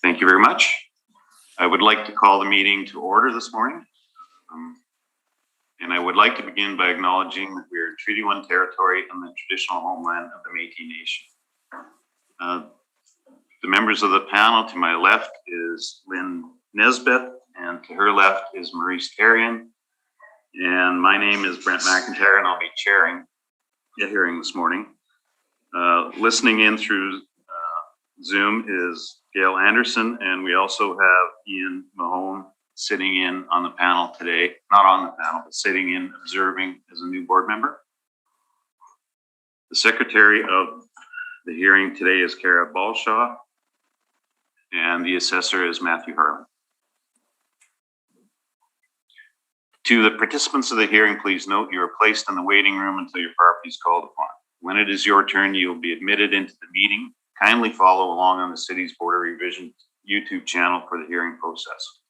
Thank you very much. I would like to call the meeting to order this morning. And I would like to begin by acknowledging that we are Treaty 1 territory and the traditional homeland of the Métis Nation. The members of the panel to my left is Lynn Nesbitt, and to her left is Maurice Carrion. And my name is Brent McIntyre, and I'll be chairing the hearing this morning. Listening in through Zoom is Gail Anderson, and we also have Ian Mahone sitting in on the panel today, not on the panel, but sitting in observing as a new board member. The secretary of the hearing today is Kara Balshaw, and the assessor is Matthew Harlan. To the participants of the hearing, please note you are placed in the waiting room until your property is called upon. When it is your turn, you will be admitted into the meeting. Kindly follow along on the City's Board of Revision YouTube channel for the hearing process.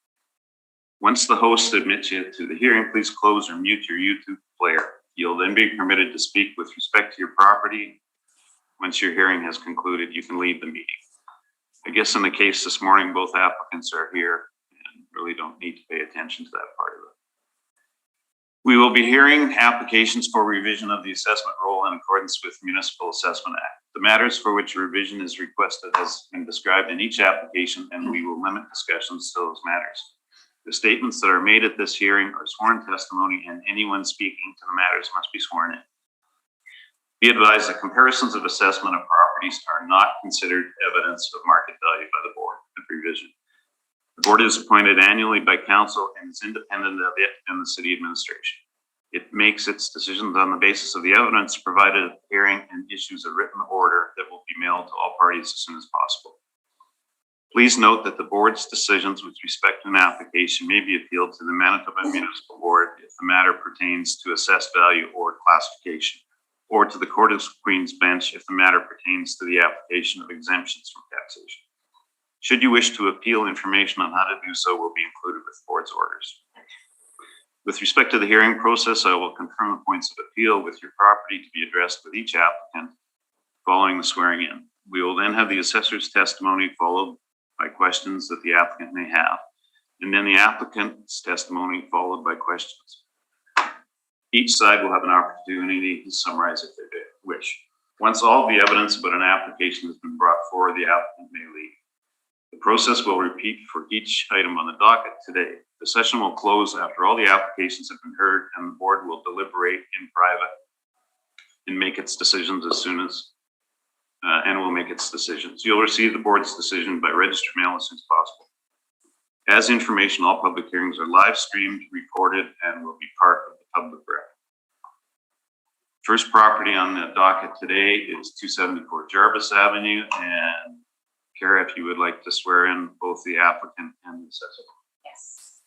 Once the host admits you to the hearing, please close or mute your YouTube player. You'll then be permitted to speak with respect to your property. Once your hearing has concluded, you can leave the meeting. I guess in the case this morning, both applicants are here and really don't need to pay attention to that part of it. We will be hearing applications for revision of the assessment roll in accordance with the Municipal Assessment Act. The matters for which a revision is requested has been described in each application, and we will limit discussions to those matters. The statements that are made at this hearing are sworn testimony, and anyone speaking to the matters must be sworn in. Be advised that comparisons of assessment of properties are not considered evidence of market value by the Board of Revision. The board is appointed annually by council and is independent of it and the city administration. It makes its decisions on the basis of the evidence provided at the hearing and issues a written order that will be mailed to all parties as soon as possible. Please note that the board's decisions with respect to an application may be appealed to the Manitoba Municipal Board if the matter pertains to assessed value or classification, or to the Court of Queen's Bench if the matter pertains to the application of exemptions from taxation. Should you wish to appeal, information on how to do so will be included with the board's orders. With respect to the hearing process, I will confirm the points of appeal with your property to be addressed with each applicant following the swearing in. We will then have the assessor's testimony followed by questions that the applicant may have, and then the applicant's testimony followed by questions. Each side will have an opportunity to summarize if they wish. Once all the evidence about an application has been brought forward, the applicant may leave. The process will repeat for each item on the docket today. The session will close after all the applications have been heard, and the board will deliberate in private and make its decisions as soon as, will make its decisions. You'll receive the board's decision by registered mail as soon as possible. As information, all public hearings are live streamed, recorded, and will be part of the public record. First property on the docket today is 274 Jarvis Avenue, and Kara, if you would like to swear in both the applicant and the assessor. Yes.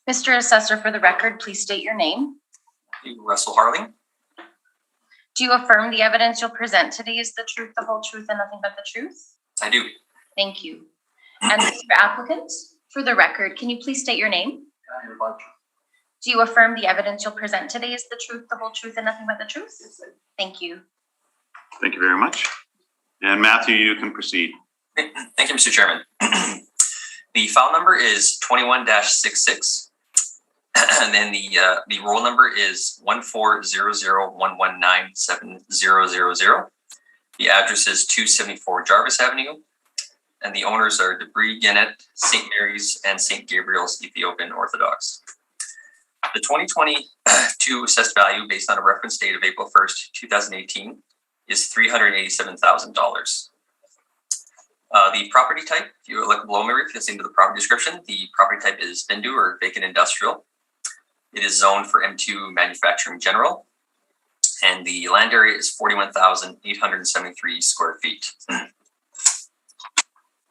Mr. Assessor, for the record, please state your name. Russell Harling. Do you affirm the evidence you'll present today is the truth, the whole truth, and nothing but the truth? I do. Thank you. And Mr. Applicant, for the record, can you please state your name? Do you affirm the evidence you'll present today is the truth, the whole truth, and nothing but the truth? Yes, thank you. Thank you very much. And Matthew, you can proceed. Thank you, Mr. Chairman. The file number is 21-66, and then the roll number is 14001197000. The address is 274 Jarvis Avenue, and the owners are Debris Gannett, St. Mary's, and St. Gabriel's Ethiopian Orthodox. The 2022 assessed value based on a reference date of April 1st, 2018 is $387,000. The property type, if you look below me, if you see into the property description, the property type is Vindu or vacant industrial. It is zoned for M2 manufacturing general, and the land area is 41,873 square feet. If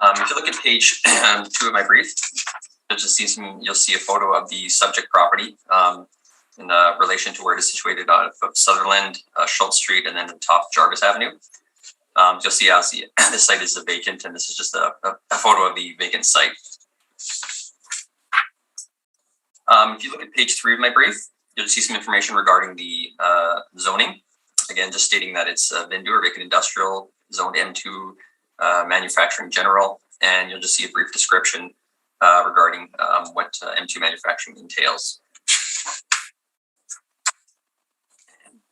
you look at page 2 of my brief, you'll see a photo of the subject property in relation to where it is situated out of Sutherland, Schultz Street, and then the top Jarvis Avenue. You'll see as the site is vacant, and this is just a photo of the vacant site. If you look at page 3 of my brief, you'll see some information regarding the zoning. Again, just stating that it's Vindu or vacant industrial, zoned M2 manufacturing general, and you'll just see a brief description regarding what M2 manufacturing entails.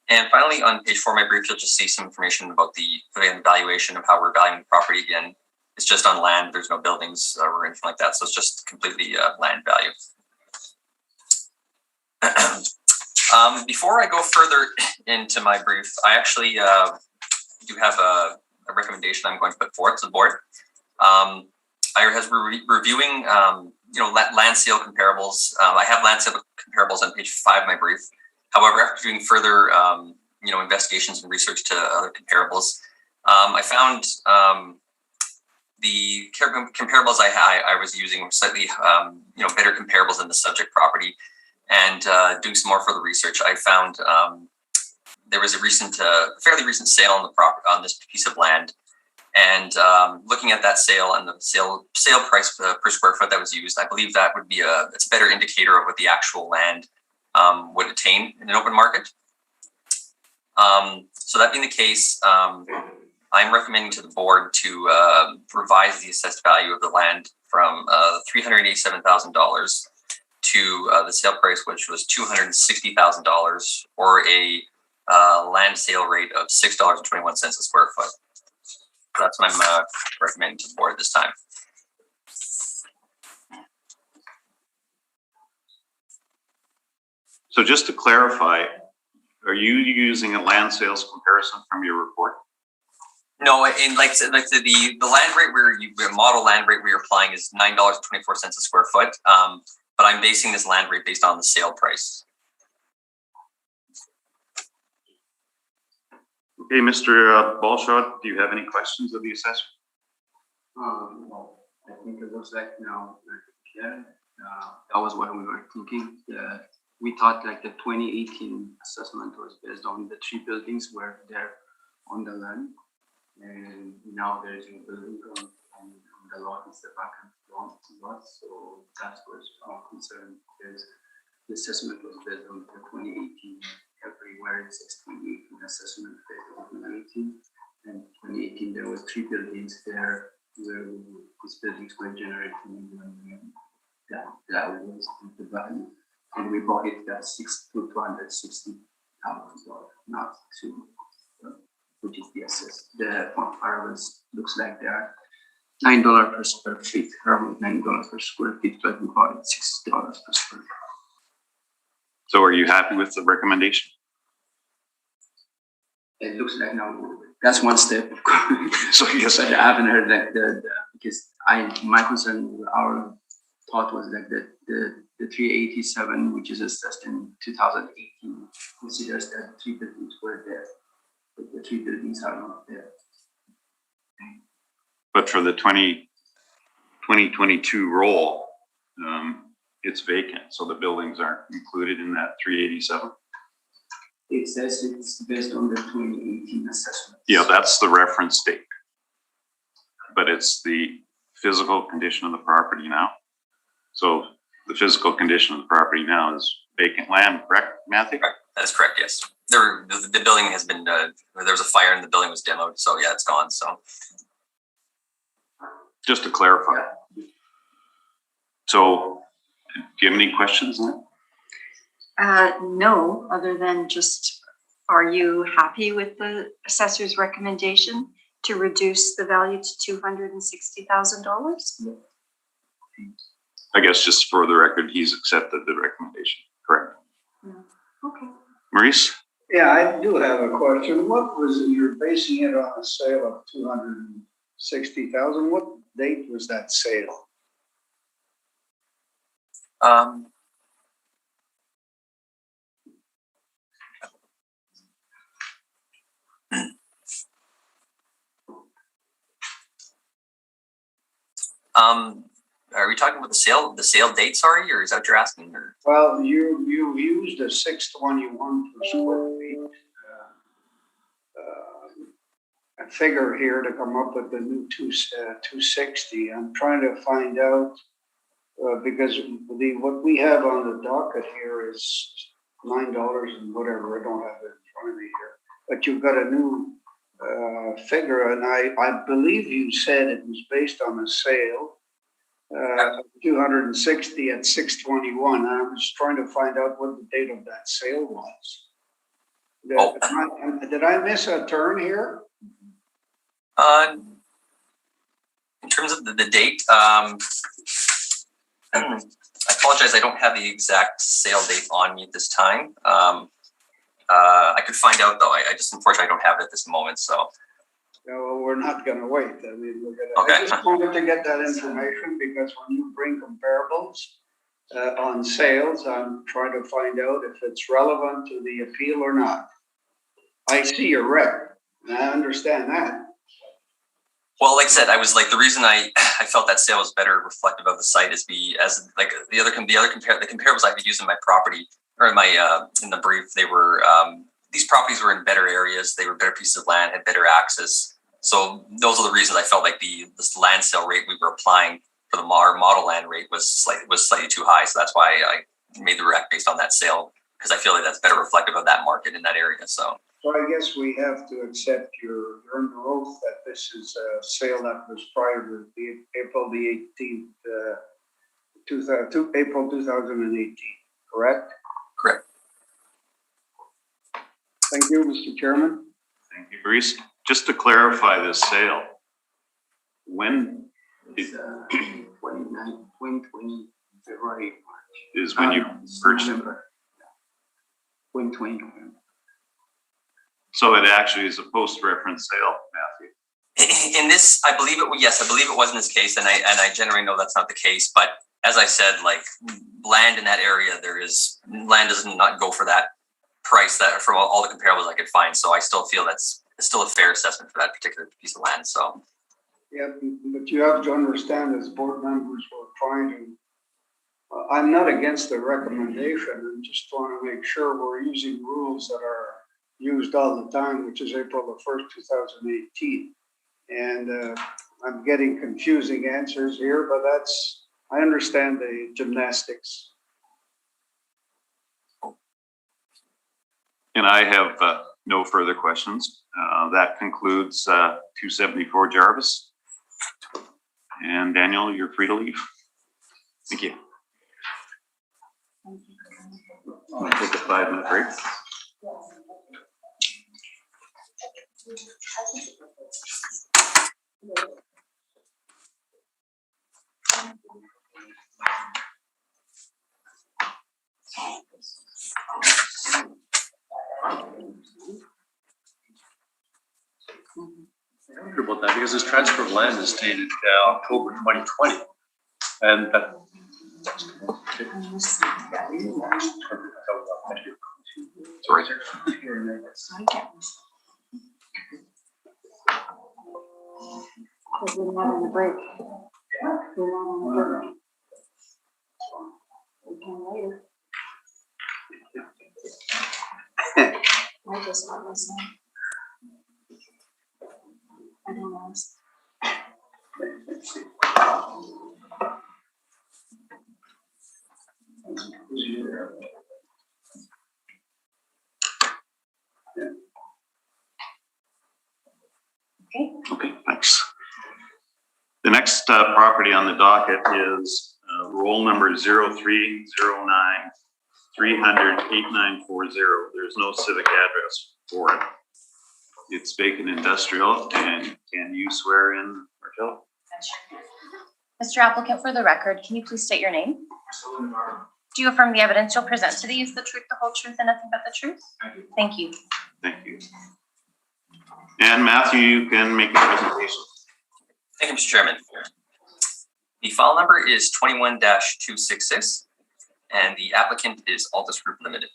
And finally, on page 4 of my brief, you'll just see some information about the valuation of how we're valuing the property. Again, it's just on land. There's no buildings or anything like that, so it's just completely land value. Before I go further into my brief, I actually do have a recommendation I'm going to put forth to the board. I has reviewing, land sale comparables. I have land sale comparables on page 5 of my brief. However, after doing further, investigations and research to other comparables, I found the comparables I was using were slightly, better comparables than the subject property. And doing some more further research, I found there was a fairly recent sale on this piece of land. And looking at that sale and the sale price per square foot that was used, I believe that would be it's a better indicator of what the actual land would attain in an open market. So that being the case, I'm recommending to the board to revise the assessed value of the land from $387,000 to the sale price, which was $260,000, or a land sale rate of $6.21 a square foot. That's what I'm recommending to the board this time. So just to clarify, are you using a land sales comparison from your report? No, in the land rate the model land rate we're applying is $9.24 a square foot. But I'm basing this land rate based on the sale price. Okay, Mr. Balshaw, do you have any questions of the assessor? Well, I think it looks like now, that was what we were thinking. We thought like the 2018 assessment was based on the 3 buildings were there on the land, and now there's a building on the lot is the vacant lot, so that was our concern, because the assessment was based on the 2018. Everywhere it says 2018 assessment based on 2018, and 2018 there was 3 buildings there where these buildings were generating that was the value, and we bought it at $260,000, not to which is the assessed. The comparables looks like they are $9 per square feet, around $9 per square feet, but we bought it $6 per square feet. So are you happy with the recommendation? It looks like now that's one step. So yes, I haven't heard that because my concern, our thought was that the 387, which is assessed in 2018, considers that 3 buildings were there, but the 3 buildings are not there. But for the 2022 roll, it's vacant, so the buildings aren't included in that 387. It says it's based on the 2018 assessment. Yeah, that's the reference date, but it's the physical condition of the property now. So the physical condition of the property now is vacant land, correct, Matthew? Correct. That's correct. Yes, the building has been. There was a fire and the building was demoed, so yeah, it's gone. So just to clarify. So, do you have any questions, Lynn? No, other than just, are you happy with the assessor's recommendation to reduce the value to $260,000? I guess just for the record, he's accepted the recommendation, correct? Okay. Maurice? Yeah, I do have a question. What was you're basing it on a sale of $260,000? What date was that sale? Are we talking about the sale date? Sorry, or is that what you're asking? Or? Well, you used a 621 per square feet a figure here to come up with the new 260. I'm trying to find out because what we have on the docket here is $9 and whatever. I don't have it in front of me here, but you've got a new figure, and I believe you said it was based on a sale, 260 at 621. I was trying to find out what the date of that sale was. Did I miss a turn here? In terms of the date, I apologize, I don't have the exact sale date on me at this time. I could find out though. I just unfortunately I don't have it at this moment. So. Well, we're not going to wait. I mean, Okay. I just wanted to get that information because when you bring comparables on sales, I'm trying to find out if it's relevant to the appeal or not. I see your rep, and I understand that. Well, like I said, I was like the reason I felt that sale was better reflective of the site is the comparables I could use in my property or in my in the brief. They were these properties were in better areas. They were better pieces of land, had better access. So those are the reasons I felt like this land sale rate we were applying for our model land rate was slightly too high. So that's why I made the rec based on that sale because I feel like that's better reflective of that market in that area. So I guess we have to accept your under oath that this is a sale that was prior to the April the 18th, April 2018, correct? Correct. Thank you, Mr. Chairman. Thank you, Bruce. Just to clarify this sale, when It's 2020, February, March. is when you purchased it? 2020 November. So it actually is a post-reference sale, Matthew. in this, I believe it was in this case, and I generally know that's not the case. But as I said, like land in that area, land does not go for that price that for all the comparables I could find. So I still feel that's still a fair assessment for that particular piece of land. So Yeah, but you have to understand as board members, we're trying to, I'm not against the recommendation. I just want to make sure we're using rules that are used all the time, which is April the 1st, 2018. And I'm getting confusing answers here, but I understand the gymnastics. And I have no further questions. That concludes 274 Jarvis. And Daniel, you're free to leave. Thank you. I'll take a 5-minute break. I wonder about that because this transfer of land is dated October 2020, and that. Sorry. We're not on the break. We're not on the break. We can later. I just not listening. I don't know. Okay, thanks. The next property on the docket is roll number 0309 300 8940. There's no civic address for it. It's vacant industrial, and can you swear in, Martel? Mr. Applicant, for the record, can you please state your name? Do you affirm the evidence you'll present today is the truth, the whole truth, and nothing but the truth? Thank you. Thank you. And Matthew, you can make a presentation. thank you, Mr. Chairman. The file number is 21-266, and the applicant is Altus Group Limited.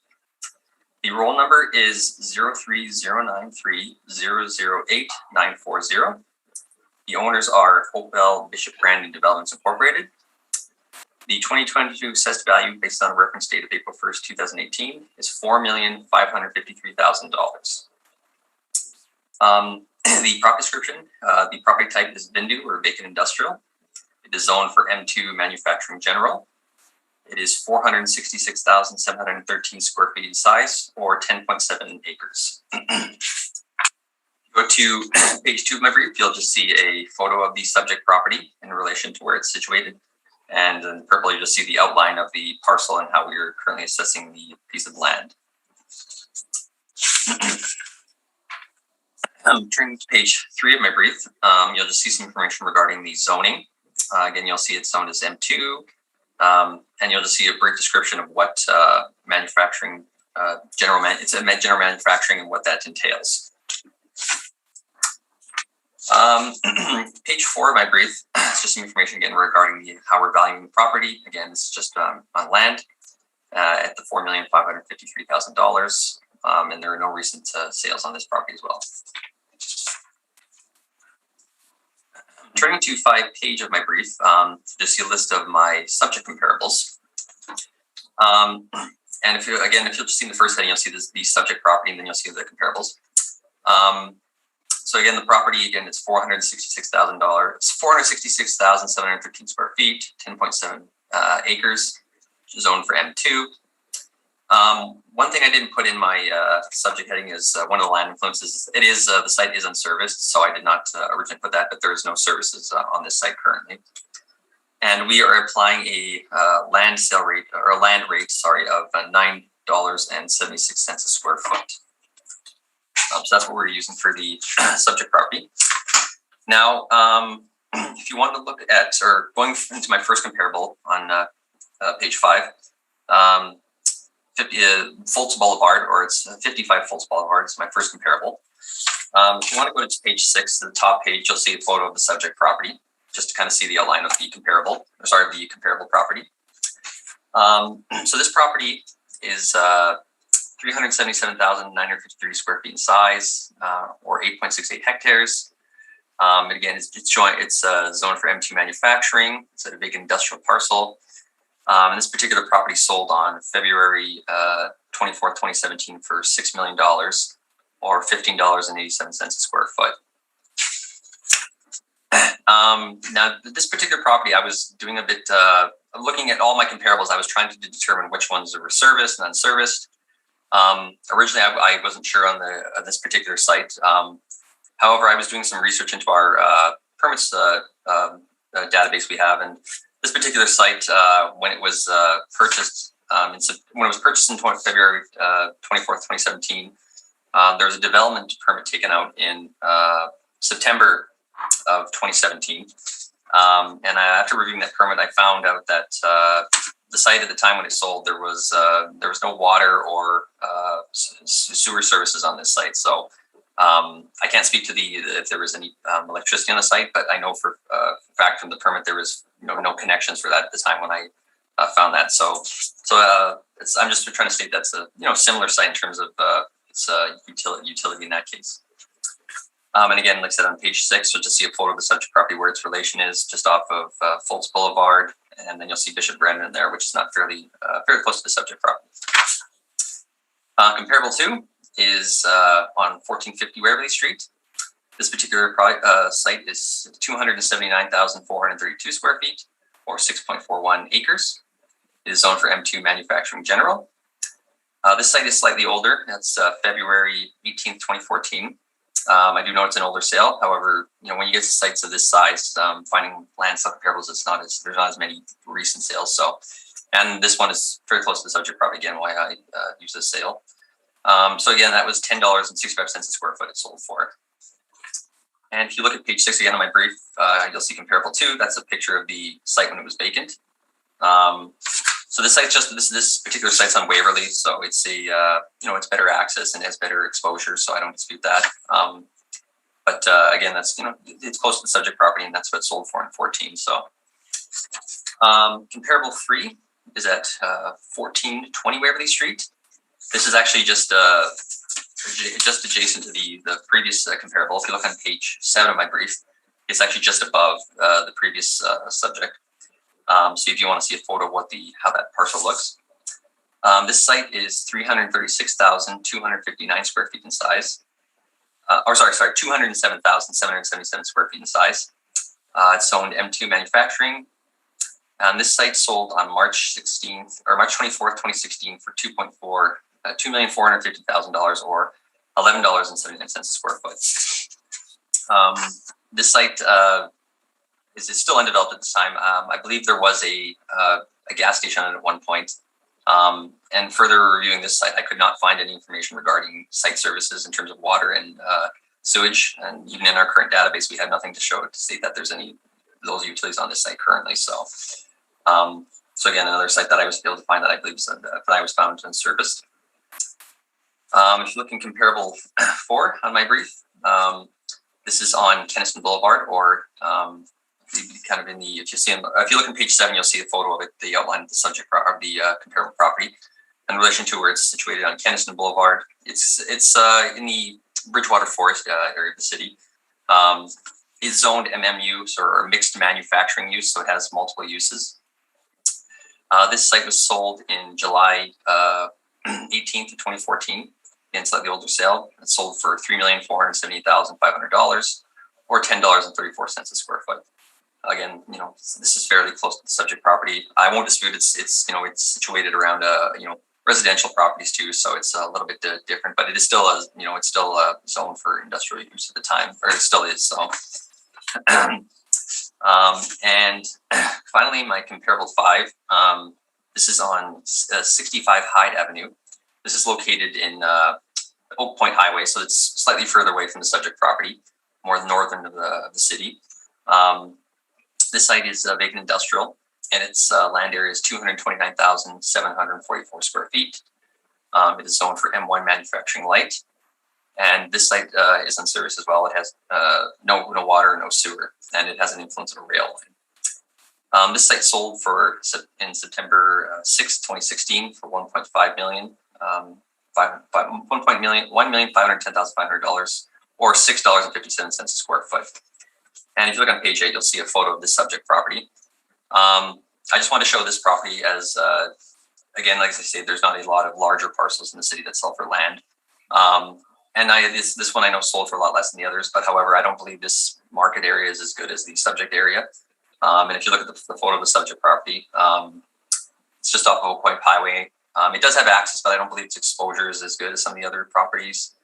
The roll number is 03093008-940. The owners are Hopewell Bishop Branding Developments Incorporated. The 2022 assessed value based on a reference date of April 1st, 2018 is $4,553,000. The property description, the property type is Vindu or vacant industrial. It is zoned for M2 manufacturing general. It is 466,713 square feet in size, or 10.7 acres. Go Go to page 2 of my brief, you'll just see a photo of the subject property in relation to where it's situated. And in purple, you'll just see the outline of the parcel and how we are currently assessing the piece of land. Turning to page 3 of my brief, you'll just see some information regarding the zoning. Again, you'll see it's zoned as M2, and you'll just see a brief description of what manufacturing, general manufacturing and what that entails. Page 4 of my brief is just some information again regarding how we're valuing the property. Again, this is just on land at the $4,553,000, and there are no recent sales on this property as well. Turning to 5 of my brief, just see a list of my subject comparables. And if you'll just see in the first heading, you'll see the subject property, and then you'll see the comparables. So again, the property, again, it's $466,000. It's 466,713 square feet, 10.7 acres, zoned for M2. One thing I didn't put in my subject heading is one of the land influences. It is the site is unserviced, so I did not originally put that, but there is no services on this site currently. And we are applying a land rate of $9.76 a square foot. So that's what we're using for the subject property. Now, if you want to look at, or going into my first comparable on page 5, 50 Fultz Boulevard, or it's 55 Fultz Boulevard, is my first comparable. If you want to go to page 6, the top page, you'll see a photo of the subject property, just to kind of see the outline of the comparable property. So this property is 377,953 square feet in size, or 8.68 hectares. And again, it's zoned for M2 manufacturing. It's at a big industrial parcel. And this particular property sold on February 24th, 2017 for $6 million, or $15.87 a square foot. Now, this particular property, I was doing a bit, looking at all my comparables. I was trying to determine which ones were serviced and unserviced. Originally, I wasn't sure on this particular site. However, I was doing some research into our permits database we have, and this particular site, when it was purchased, in February 24th, 2017, there was a development permit taken out in September of 2017. And after reviewing that permit, I found out that the site at the time when it sold, there was no water or sewer services on this site. So I can't speak to if there was any electricity on the site, but I know for a fact from the permit there was no connections for that at the time when I found that. So I'm just trying to state that's a similar site in terms of its utility in that case. And again, like I said, on page 6, you'll just see a photo of the subject property where its relation is, just off of Fultz Boulevard, and then you'll see Bishop Brandon in there, which is not very close to the subject property. Comparable 2 is on 1450 Waverly Street. This particular site is 279,432 square feet, or 6.41 acres. It is zoned for M2 manufacturing general. This site is slightly older. That's February 18th, 2014. I do know it's an older sale. However, when you get to sites of this size, finding land stock comparables, there's not as many recent sales. So, and this one is very close to the subject property again, why I use this sale. So again, that was $10.65 a square foot it sold for. And if you look at page 6 again on my brief, you'll see comparable 2. That's a picture of the site when it was vacant. So this site's this particular site's on Waverly, so it's it's better access and has better exposure. So I don't dispute that. But again, that's it's close to the subject property, and that's what it sold for in 14. So comparable 3 is at 1420 Waverly Street. This is actually just adjacent to the previous comparable. If you look on page 7 of my brief, it's actually just above the previous subject. So if you want to see a photo of how that parcel looks, this site is 336,259 square feet in size. 207,777 square feet in size. It's owned M2 manufacturing. And this site sold on March 24th, 2016 for $2,450,000 or $11.79 a square foot. This site is still undeveloped at this time. I believe there was a gas station on it at one point. And further reviewing this site, I could not find any information regarding site services in terms of water and sewage. And even in our current database, we have nothing to show to state that there's any of those utilities on this site currently. So, so again, another site that I was able to find that I believe that I was found and serviced. If you look in comparable 4 on my brief, this is on Kenniston Boulevard, or kind of in the, if you look on page 7, you'll see a photo of it, the outline of the subject of the comparable property in relation to where it's situated on Kenniston Boulevard. It's in the Bridgewater Forest area of the city. It's zoned MMU, or mixed manufacturing use, so it has multiple uses. This site was sold in July 18th of 2014 in slightly older sale. It sold for $3,470,500, or $10.34 a square foot. Again, this is fairly close to the subject property. I won't dispute it's situated around residential properties too, so it's a little bit different. But it is still it's still a zone for industrial use at the time, or it still is. So, and finally, my comparable 5. This is on 65 Hyde Avenue. This is located in Oak Point Highway, so it's slightly further away from the subject property, more northern of the city. This site is vacant industrial, and its land area is 229,744 square feet. It is zoned for M1 manufacturing light, and this site is unserviced as well. It has no water, no sewer, and it has an influence of a rail line. This site sold in September 6, 2016 for $1.5 million, $1,510,500, or $6.57 a square foot. And if you look on page 8, you'll see a photo of this subject property. I just want to show this property as, again, like I say, there's not a lot of larger parcels in the city that sell for land. And this one I know sold for a lot less than the others, but however, I don't believe this market area is as good as the subject area. And if you look at the photo of the subject property, it's just off Oak Point Highway. It does have access, but I don't believe its exposure is as good as some of the other properties.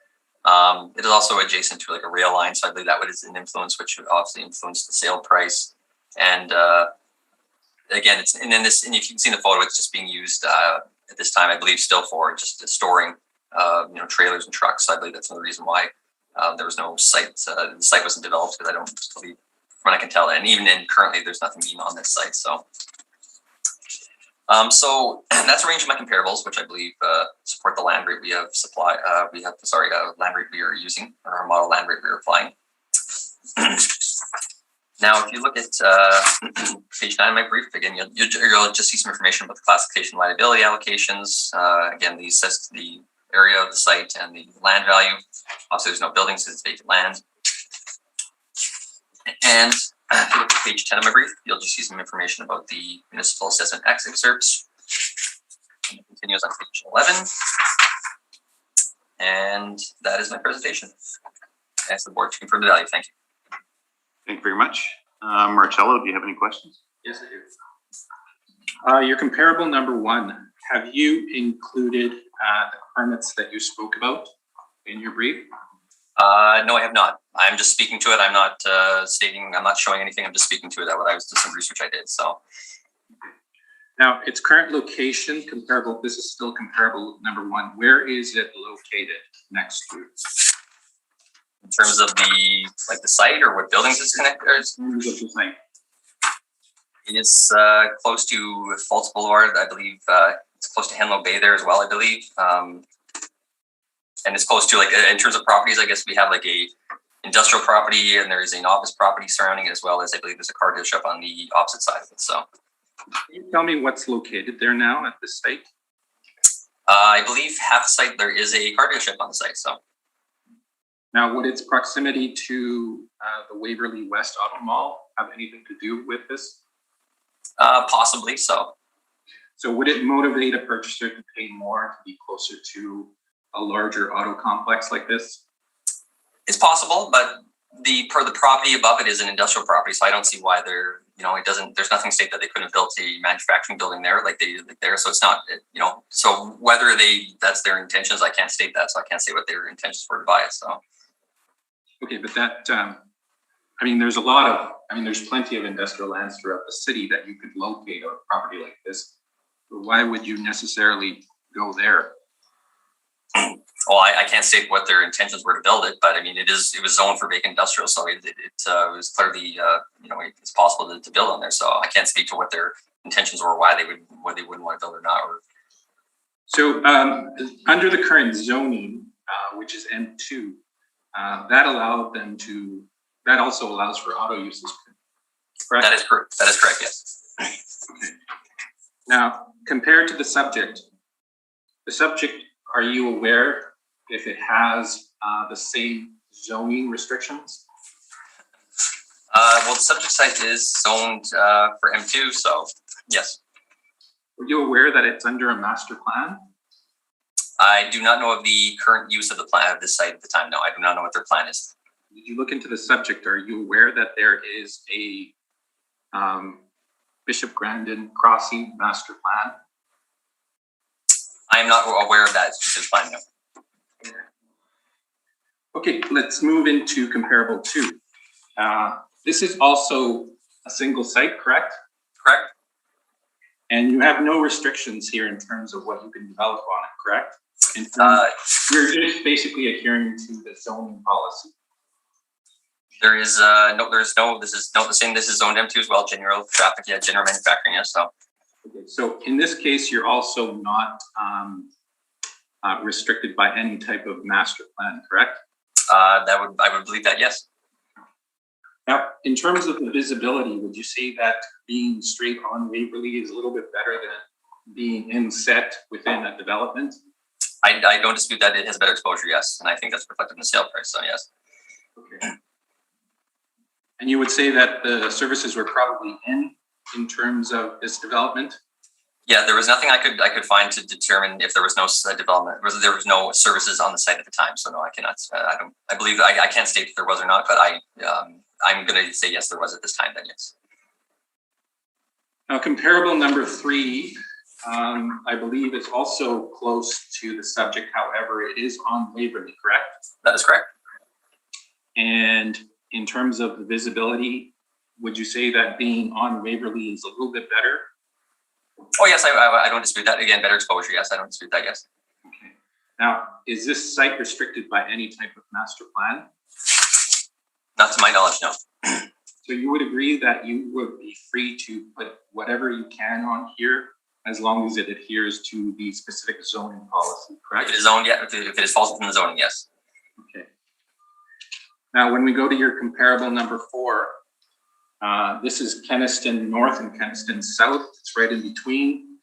It is also adjacent to like a rail line, so I believe that is an influence, which would obviously influence the sale price. And again, and if you can see in the photo, it's just being used at this time, I believe, still for just storing, trailers and trucks. So I believe that's another reason why there was no site. The site wasn't developed, because I don't believe, from what I can tell, and even currently, there's nothing being on this site. So. So that's a range of my comparables, which I believe support the land rate we have land rate we are using, or our model land rate we are applying. Now, if you look at page 9 of my brief, again, you'll just see some information about the classification liability allocations. Again, the area of the site and the land value. Obviously, there's no buildings, it's vacant land. And if you look at page 10 of my brief, you'll just see some information about the municipal assessment excerpts. And it continues on page 11. And that is my presentation. I ask the board to confirm the value. Thank you. Thank you very much. Marcello, do you have any questions? Yes, I do. Your comparable number 1, have you included the permits that you spoke about in your brief? No, I have not. I'm just speaking to it. I'm not I'm not showing anything. I'm just speaking to it. That what I was doing some research I did. So now its current location comparable. This is still comparable number 1. Where is it located next to? In terms of the site, or what buildings it's connected? It is close to Fultz Boulevard. I believe it's close to Henlow Bay there as well, I believe. And it's close to, in terms of properties, I guess we have a industrial property, and there is an office property surrounding it, as well as I believe there's a car dealership on the opposite side of it. So, can you tell me what's located there now at this site? I believe half the site there is a car dealership on the site. So, now would its proximity to the Waverly West Auto Mall have anything to do with this? Possibly so. So would it motivate a purchaser to pay more to be closer to a larger auto complex like this? It's possible, but the property above it is an industrial property, so I don't see why there's nothing state that they couldn't have built a manufacturing building there like they did there. So it's not, so whether that's their intentions, I can't state that, so I can't say what their intentions were to buy it. So. Okay, but that I mean, there's plenty of industrial lands throughout the city that you could locate a property like this. But why would you necessarily go there? Well, I can't state what their intentions were to build it, but I mean, it was zoned for vacant industrial, so it was clearly, it's possible to build on there. So I can't speak to what their intentions were, why they wouldn't want to build or not. So under the current zoning, which is M2, that also allows for auto uses. Correct? That is correct. That is correct. Yes. Okay. Now, compared to the subject, are you aware if it has the same zoning restrictions? Well, the subject site is zoned for M2, so yes. Were you aware that it's under a master plan? I do not know of the current use of the plan of this site at the time. No, I do not know what their plan is. Did you look into the subject? Are you aware that there is a Bishop Grandin Crossing master plan? I am not aware of that specific plan, no. Okay, let's move into comparable 2. This is also a single site, correct? Correct. And you have no restrictions here in terms of what you can develop on it, correct? You're just basically adhering to the zoning policy. This is not the same. This is zoned M2 as well, general traffic, yeah, general manufacturing, yes, so. Okay, so in this case, you're also not restricted by any type of master plan, correct? I would believe that, yes. Now, in terms of the visibility, would you say that being straight on Waverly is a little bit better than being inset within a development? I don't dispute that it has better exposure, yes, and I think that's reflected in the sale price, so yes. Okay. And you would say that the services were probably in terms of this development? Yeah, there was nothing I could find to determine if there was no development, or there was no services on the site at the time. So no, I cannot. I believe I can't state if there was or not, but I'm going to say yes, there was at this time. Then yes. Now, comparable number 3, I believe is also close to the subject. However, it is on Waverly, correct? That is correct. And in terms of the visibility, would you say that being on Waverly is a little bit better? Oh yes, I don't dispute that. Again, better exposure. Yes, I don't dispute that. Yes. Okay. Now, is this site restricted by any type of master plan? Not to my knowledge, no. So you would agree that you would be free to put whatever you can on here as long as it adheres to the specific zoning policy, correct? If it is zoned, yeah. If it falls within the zoning, yes. Okay. Now, when we go to your comparable number 4, this is Keniston North and Keniston South. It's right in between.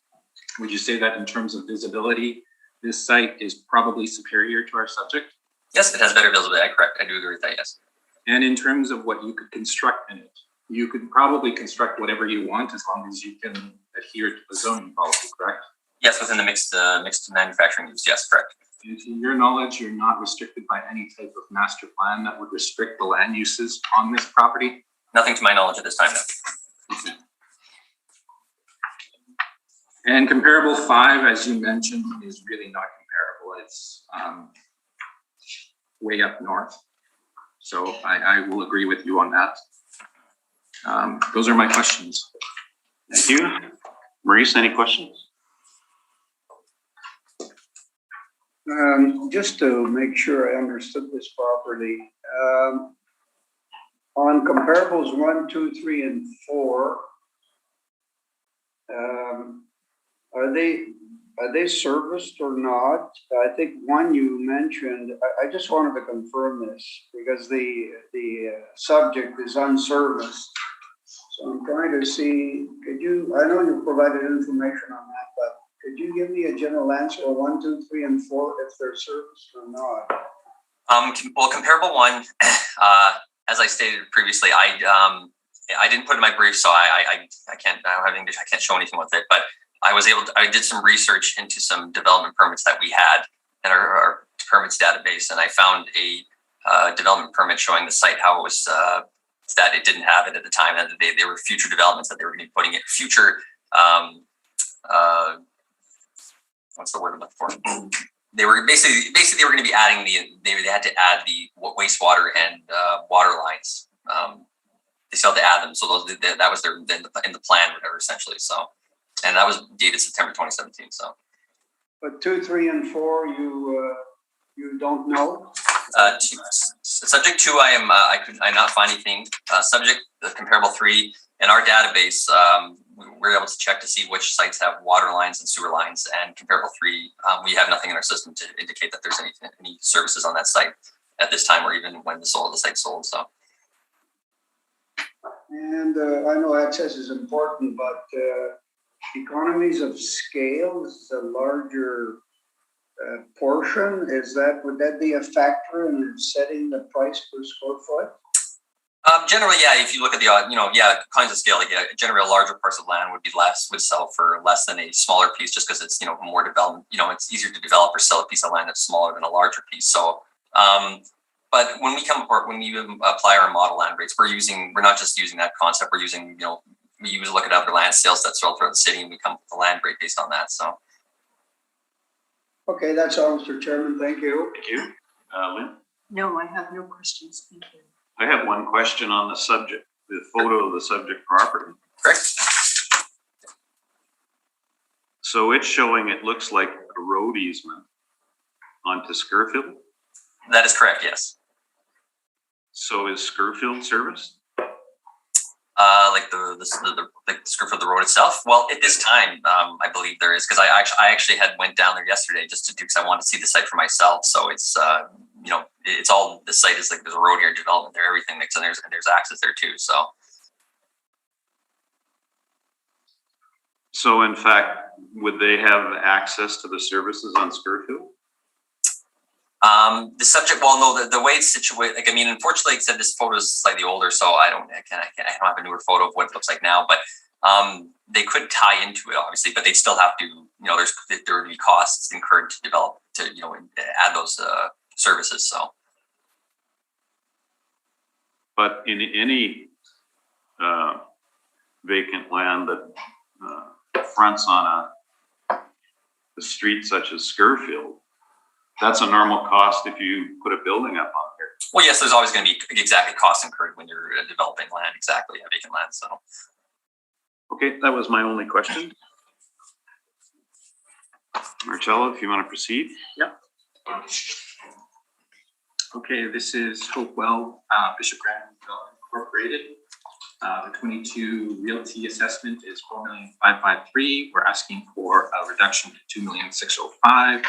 Would you say that in terms of visibility, this site is probably superior to our subject? Yes, it has better visibility. Correct. I do agree with that. Yes. And in terms of what you could construct in it, you could probably construct whatever you want as long as you can adhere to the zoning policy, correct? Yes, within the mixed manufacturing use. Yes, correct. And to your knowledge, you're not restricted by any type of master plan that would restrict the land uses on this property? Nothing to my knowledge at this time, no. Okay. And comparable 5, as you mentioned, is really not comparable. It's way up north. So I will agree with you on that. Those are my questions. Thank you. Maurice, any questions? Just to make sure I understood this properly, on comparables 1, 2, 3, and 4, are they serviced or not? I think 1 you mentioned. I just wanted to confirm this because the subject is unserviced. So I'm trying to see. I know you provided information on that, but could you give me a general answer of 1, 2, 3, and 4 if they're serviced or not? Well, comparable 1, as I stated previously, I didn't put in my brief, so I can't. I don't have English. I can't show anything with it, but I did some research into some development permits that we had in our permits database, and I found a development permit showing the site, how it was, that it didn't have it at the time, and they were future developments that they were going to be putting it, future, what's the word I'm looking for? They were basically they were going to be adding they had to add the wastewater and water lines they still have to add them. So those that was their in the plan, whatever, essentially. So, and that was dated September 2017. So, But 2, 3, and 4, you don't know? Subject 2, I could not find anything. Subject the comparable 3 in our database. We're able to check to see which sites have water lines and sewer lines, and comparable 3, we have nothing in our system to indicate that there's any services on that site at this time, or even when the site sold. So, And I know access is important, but economies of scale is a larger portion. Would that be a factor in setting the price per square foot? Generally, yeah. If you look at the kinds of scale, generally a larger parcel of land would sell for less than a smaller piece, just because it's more development. It's easier to develop or sell a piece of land that's smaller than a larger piece. So, but when we apply our model land rates, we're not just using that concept. We're using we look at other land sales that sold throughout the city, and we come up with the land rate based on that. So. Okay, that's all, Mr. Chairman. Thank you. Thank you. Lynn? No, I have no questions. Thank you. I have one question on the subject, the photo of the subject property. Correct. So it's showing, it looks like a road easement onto Scurfield. That is correct, yes. So is Scurfield serviced? Like the script of the road itself. Well, at this time, I believe there is, because I actually went down there yesterday just to do, because I wanted to see the site for myself. So it's it's all, the site is like, there's a road here, development there, everything mixed, and there's access there too. So in fact, would they have access to the services on Scurfield? The subject, well, no, the way it's situated, unfortunately, like I said, this photo is slightly older, so I don't have a newer photo of what it looks like now, but they could tie into it, obviously, but they still have to, there would be costs incurred to develop, to, add those services, so. But in any vacant land that fronts on a street such as Scurfield, that's a normal cost if you put a building up on there. Well, yes, there's always going to be exactly costs incurred when you're developing land, exactly, vacant land. So, okay, that was my only question. Marcello, if you want to proceed. Yep. Okay, this is Hopewell Bishop Grandin Development Incorporated. The 22 realty assessment is $4,553,000. We're asking for a reduction to $2,605,000.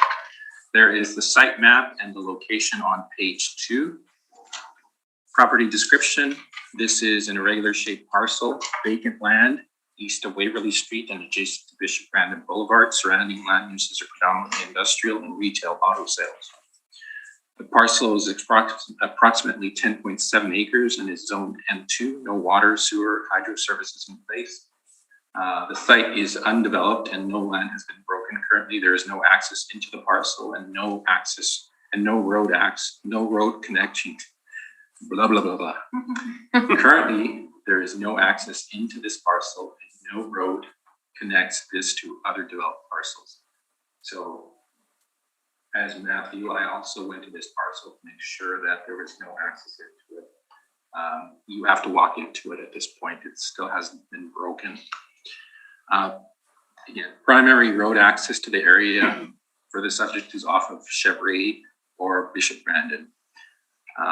There is the site map and the location on page 2. Property description. This is an irregular shaped parcel, vacant land, east of Waverly Street and adjacent to Bishop Grandin Boulevard. Surrounding land uses are predominantly industrial and retail auto sales. The parcel is approximately 10.7 acres and is zoned M2, no water, sewer, hydro services in place. The site is undeveloped and no land has been broken. Currently, there is no access into the parcel and no road connection. Blah, blah, blah, blah. Currently, there is no access into this parcel and no road connects this to other developed parcels. So, as Matthew, I also went to this parcel to make sure that there was no access into it. You have to walk into it at this point. It still hasn't been broken. Primary road access to the area for the subject is off of Chevrolet or Bishop Grandin.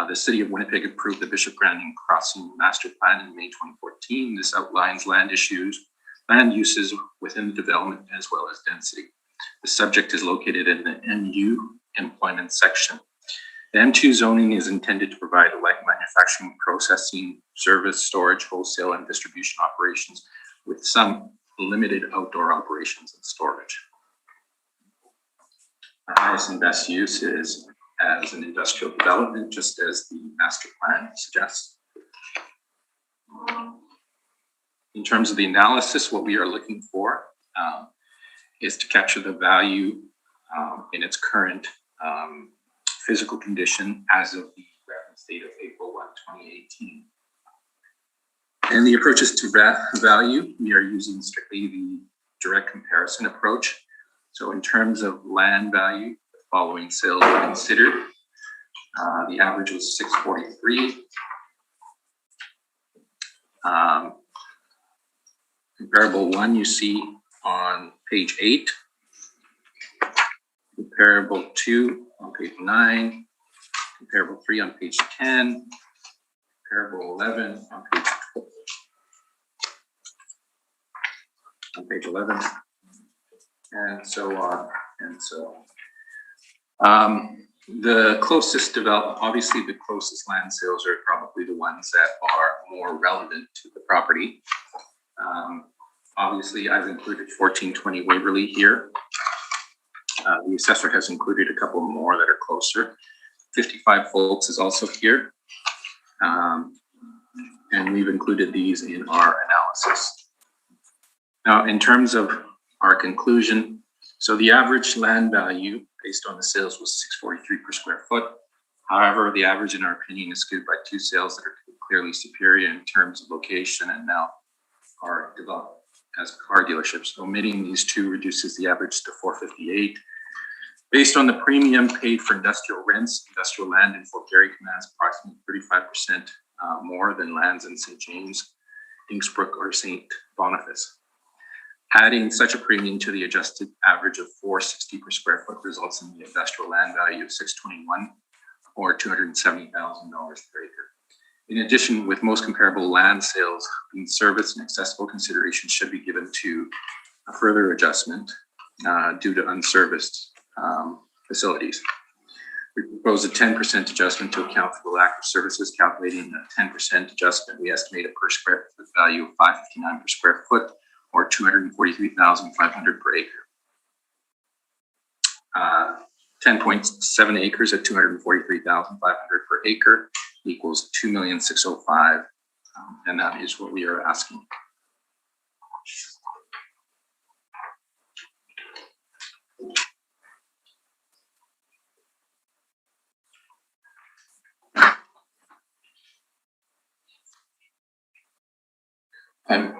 The city of Winnipeg approved the Bishop Grandin Crossing Master Plan in May 2014. This outlines land uses within the development as well as density. The subject is located in the MU employment section. The M2 zoning is intended to provide light manufacturing, processing, service, storage, wholesale, and distribution operations with some limited outdoor operations and storage. The highest and best use is as an industrial development, just as the master plan suggests. In terms of the analysis, what we are looking for is to capture the value in its current physical condition as of the reference date of April 1, 2018. And the approaches to value, we are using strictly the direct comparison approach. So in terms of land value, the following sales are considered. The average was 643. Comparable 1 you see on page 8. Comparable 2 on page 9. Comparable 3 on page 10. Comparable 11 on page 12. On page 11, and so on and so on. The closest development, obviously the closest land sales are probably the ones that are more relevant to the property. Obviously I've included 1420 Waverly here. The assessor has included a couple more that are closer. 55 Folks is also here. And we've included these in our analysis. Now, in terms of our conclusion, so the average land value based on the sales was $643 per square foot. However, the average, in our opinion, is skewed by 2 sales that are clearly superior in terms of location and now are developed as car dealerships. Omitting these 2 reduces the average to $458. Based on the premium paid for industrial rents, industrial land in Fort Garry commands approximately 35% more than lands in St. James, Innsbruck, or St. Boniface. Adding such a premium to the adjusted average of $460 per square foot results in the industrial land value of $621 or $270,000 per acre. In addition, with most comparable land sales, being service and accessible consideration should be given to a further adjustment due to unserviced facilities. We propose a 10% adjustment to account for the lack of services. Calculating a 10% adjustment, we estimate a per square foot value of $559 per square foot or $243,500 per acre. 10.7 acres at $243,500 per acre equals $2,605,000, and that is what we are asking. Thank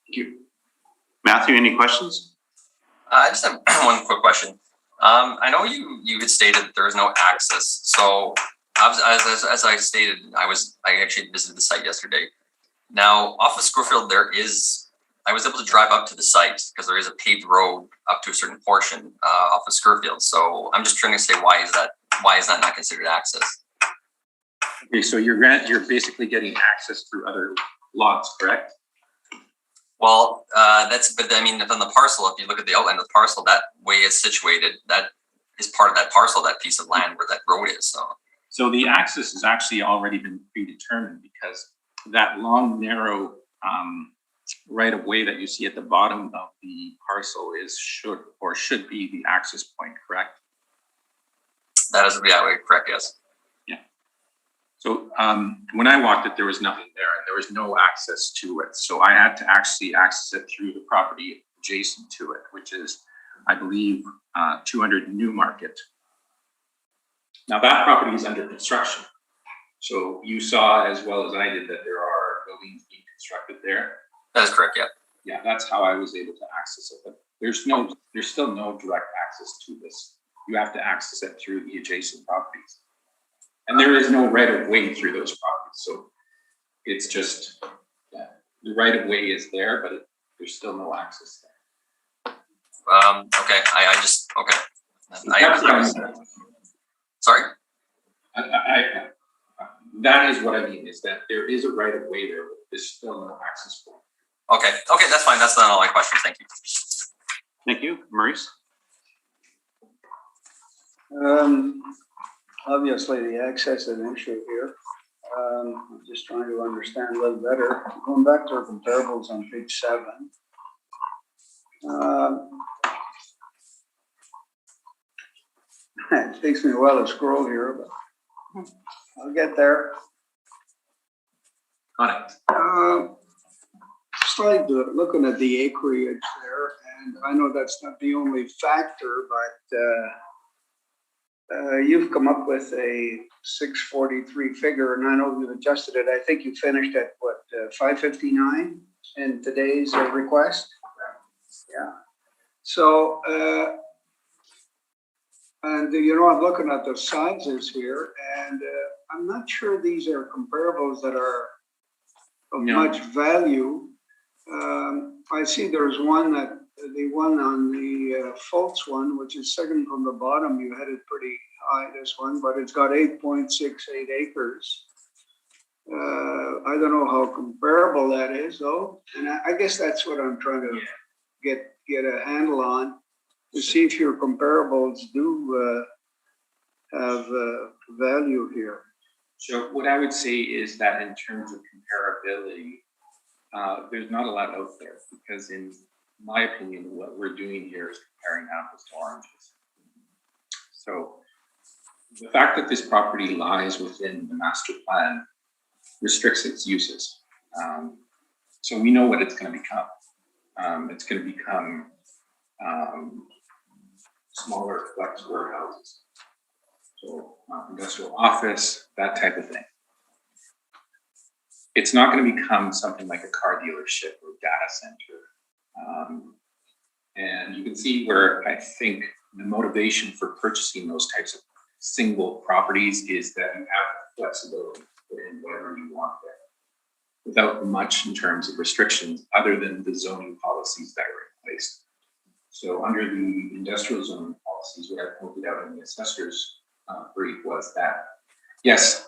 you. Matthew, any questions? I just have one quick question. I know you had stated that there was no access. So as I stated, I actually visited the site yesterday. Now off of Scurfield, I was able to drive up to the site because there is a paved road up to a certain portion off of Scurfield. So I'm just trying to say, why is that not considered access? Okay, so you're basically getting access through other lots, correct? Well, but I mean, on the parcel, if you look at the outline of the parcel, that way it's situated, that is part of that parcel, that piece of land where that road is. So the access has actually already been predetermined because that long, narrow right of way that you see at the bottom of the parcel should be the access point, correct? That is, yeah, correct, yes. Yeah. So when I walked it, there was nothing there and there was no access to it. So I had to actually access it through the property adjacent to it, which is, I believe, 200 Newmarket. Now that property is under construction. So you saw as well as I did that there are buildings being constructed there. That is correct, yeah. Yeah, that's how I was able to access it. But there's still no direct access to this. You have to access it through the adjacent properties. And there is no right of way through those properties. So it's just, yeah, the right of way is there, but there's still no access there. Okay, okay. Sorry? That is what I mean, is that there is a right of way there, but there's still no access point. Okay, that's fine. That's not all my questions. Thank you. Thank you. Maurice? Obviously, the access is an issue here. I'm just trying to understand a little better. Going back to our comparables on page 7. It takes me a while to scroll here, but I'll get there. Got it. Slide looking at the acreage there, and I know that's not the only factor, but you've come up with a 643 figure, and I know you've adjusted it. I think you finished at what, 559 in today's request? Yeah. So, and you know, I'm looking at the sizes here, and I'm not sure these are comparables that are of No. much value. I see there's one the one on the Fultz one, which is second from the bottom, you had it pretty high, this one, but it's got 8.68 acres. I don't know how comparable that is though. And I guess that's what I'm trying to get a handle on, to see if your comparables do have value here. So what I would say is that in terms of comparability, there's not a lot out there, because in my opinion, what we're doing here is comparing apples to oranges. So the fact that this property lies within the master plan restricts its uses. So we know what it's going to become. It's going to become smaller flex warehouses. So industrial office, that type of thing. It's not going to become something like a car dealership or data center. And you can see where I think the motivation for purchasing those types of single properties is that you have flexibility to put in whatever you want there, without much in terms of restrictions other than the zoning policies that are in place. So under the industrial zoning policies, what I pointed out in the assessor's brief was that, yes,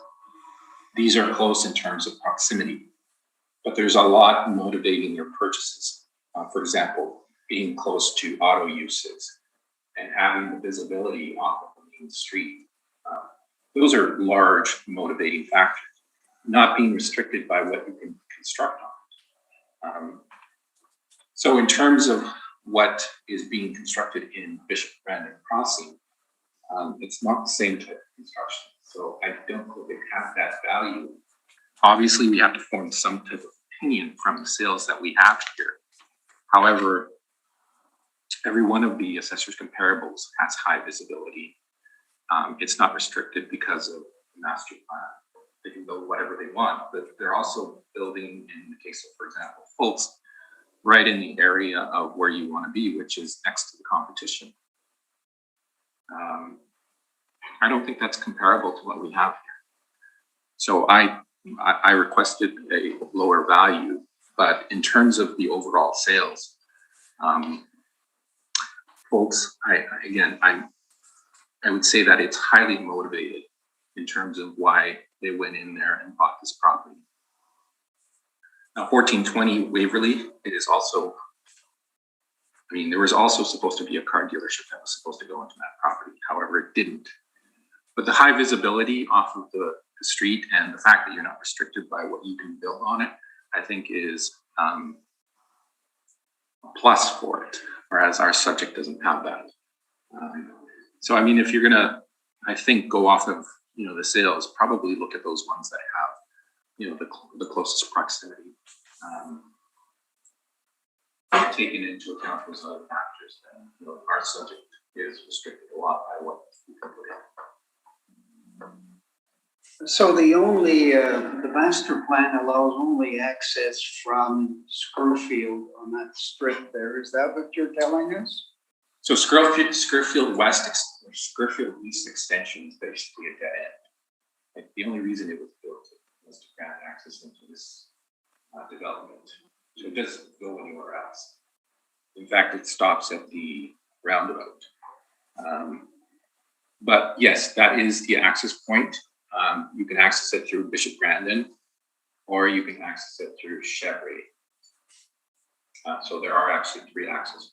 these are close in terms of proximity, but there's a lot motivating your purchases. For example, being close to auto uses and having the visibility off of the main street. Those are large motivating factors, not being restricted by what you can construct on. So in terms of what is being constructed in Bishop Brandon Crossing, it's not the same type of construction. So I don't think it has that value. Obviously, we have to form some type of opinion from the sales that we have here. However, every one of the assessor's comparables has high visibility. It's not restricted because of the master plan. They can build whatever they want, but they're also building, in the case of, for example, Fultz, right in the area of where you want to be, which is next to the competition. I don't think that's comparable to what we have here. So I requested a lower value, but in terms of the overall sales, folks, I would say that it's highly motivated in terms of why they went in there and bought this property. Now, 1420 Waverly, it is also, there was also supposed to be a car dealership that was supposed to go into that property. However, it didn't. But the high visibility off of the street and the fact that you're not restricted by what you can build on it, I think is a plus for it, whereas our subject doesn't have that. So, if you're gonna, I think, go off of, the sales, probably look at those ones that have, the closest proximity. Taken into account those other factors, then, our subject is restricted a lot by what we can put in. So the master plan allows only access from Scurfield on that strip there. Is that what you're telling us? So Scurfield East extension is basically a dead end. Like, the only reason it was built was to grant access into this development. So it doesn't go anywhere else. In fact, it stops at the roundabout. But yes, that is the access point. You can access it through Bishop Brandon, or you can access it through Chevry. So there are actually 3 access points.